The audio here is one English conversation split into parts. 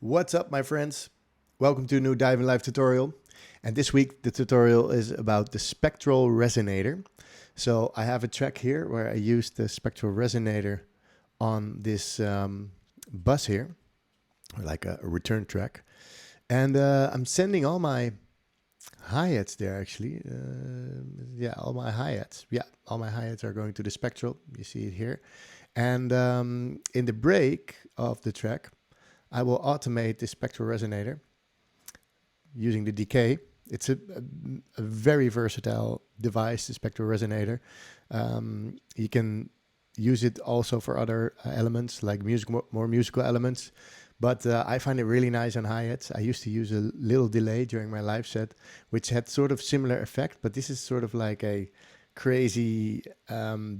What's up, my friends? Welcome to a new Dive in Life tutorial. And this week the tutorial is about the Spectral Resonator. So I have a track here where I used the Spectral Resonator on this bus here, or like a return track. And I'm sending all my hi-hats there actually. All my hi-hats. Yeah, all my hi-hats are going to the Spectral. You see it here. And in the break of the track, I will automate the Spectral Resonator using the decay. It's a very versatile device, the Spectral Resonator. You can use it also for other elements, like more musical elements. But I find it really nice on hi-hats. I used to use a little delay during my live set, which had sort of similar effect, but this is sort of like a crazy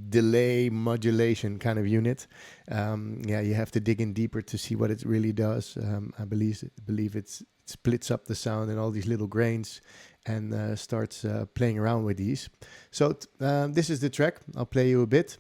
delay modulation kind of unit. You have to dig in deeper to see what it really does. I believe it splits up the sound in all these little grains and starts playing around with these. So this is the track. I'll play you a bit.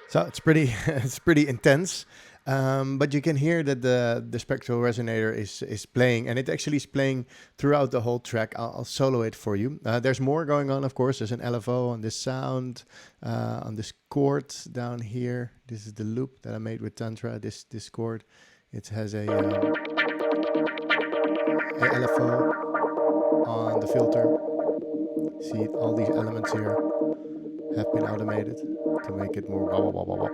So it's pretty intense, but you can hear that the Spectral Resonator is playing, and it actually is playing throughout the whole track. I'll solo it for you. There's more going on, of course. There's an LFO on this sound, on this chord down here. This is the loop that I made with Tantra. This chord, it has a LFO on the filter. See, all these elements here have been automated to make it more wah, wah, wah, wah, wah.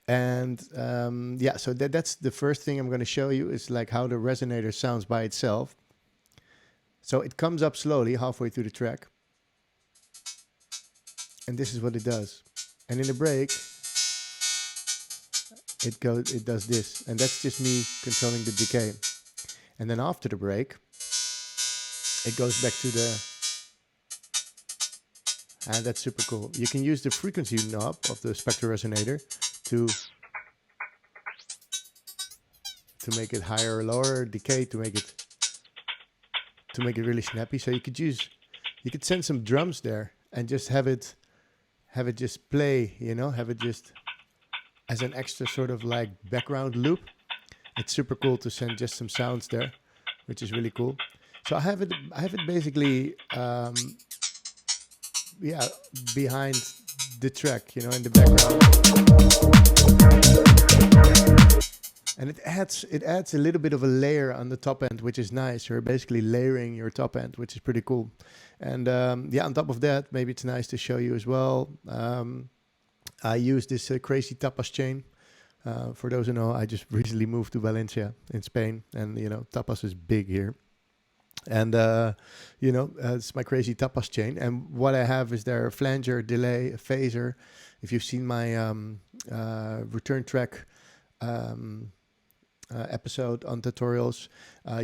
And so that's the first thing I'm going to show you is like how the resonator sounds by itself. So it comes up slowly halfway through the track, and this is what it does. And in the break, it does this, and that's just me controlling the decay. And then after the break, it goes back to the. And that's super cool. You can use the frequency knob of the Spectral Resonator to make it higher or lower, decay to make it really snappy. So you could send some drums there and just have it just play, have it just as an extra sort of like background loop. It's super cool to send just some sounds there, which is really cool. So I have it basically behind the track, in the background. And it adds a little bit of a layer on the top end, which is nice. You're basically layering your top end, which is pretty cool. And on top of that, maybe it's nice to show you as well. I use this crazy tapas chain. For those who know, I just recently moved to Valencia in Spain, and tapas is big here. And it's my crazy tapas chain. And what I have is there a flanger, delay, a phaser. If you've seen my return track episode on tutorials,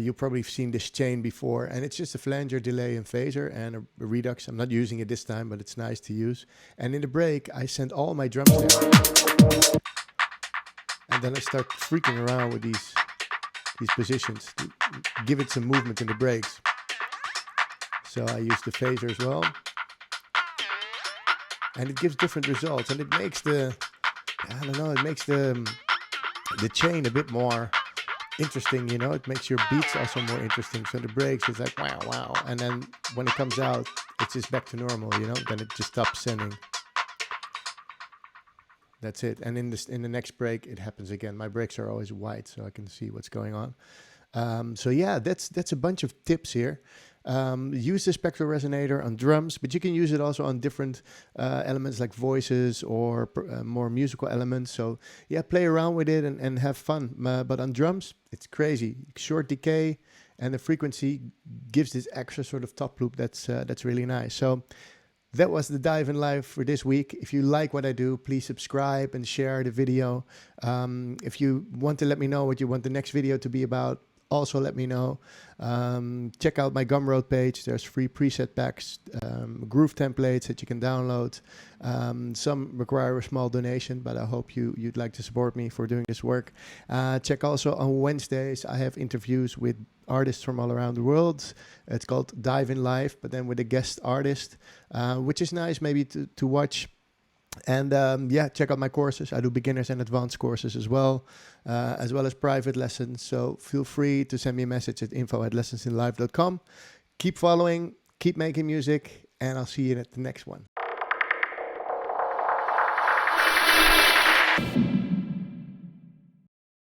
you've probably seen this chain before. And it's just a flanger, delay, and phaser, and a redux. I'm not using it this time, but it's nice to use. And in the break, I send all my drums there. And then I start freaking around with these positions to give it some movement in the breaks. So I use the phaser as well, and it gives different results, and it makes the chain a bit more interesting. It makes your beats also more interesting. So the breaks, it's like wow, wow, and then when it comes out, it's just back to normal. Then it just stops sending. That's it. And in the next break, it happens again. My breaks are always white, so I can see what's going on. So yeah, that's a bunch of tips here. Use the Spectral Resonator on drums, but you can use it also on different elements like voices or more musical elements. So yeah, play around with it and have fun. But on drums, it's crazy. Short decay and the frequency gives this extra sort of top loop that's really nice. So that was the Dive in Life for this week. If you like what I do, please subscribe and share the video. If you want to let me know what you want the next video to be about, also let me know. Check out my Gumroad page. There's free preset packs, groove templates that you can download. Some require a small donation, but I hope you'd like to support me for doing this work. Check also on Wednesdays, I have interviews with artists from all around the world. It's called Dive in Life, but then with a guest artist, which is nice maybe to watch. And yeah, check out my courses. I do beginners and advanced courses as well as private lessons. So feel free to send me a message at info@lessonsinlife.com. Keep following, keep making music, and I'll see you at the next one.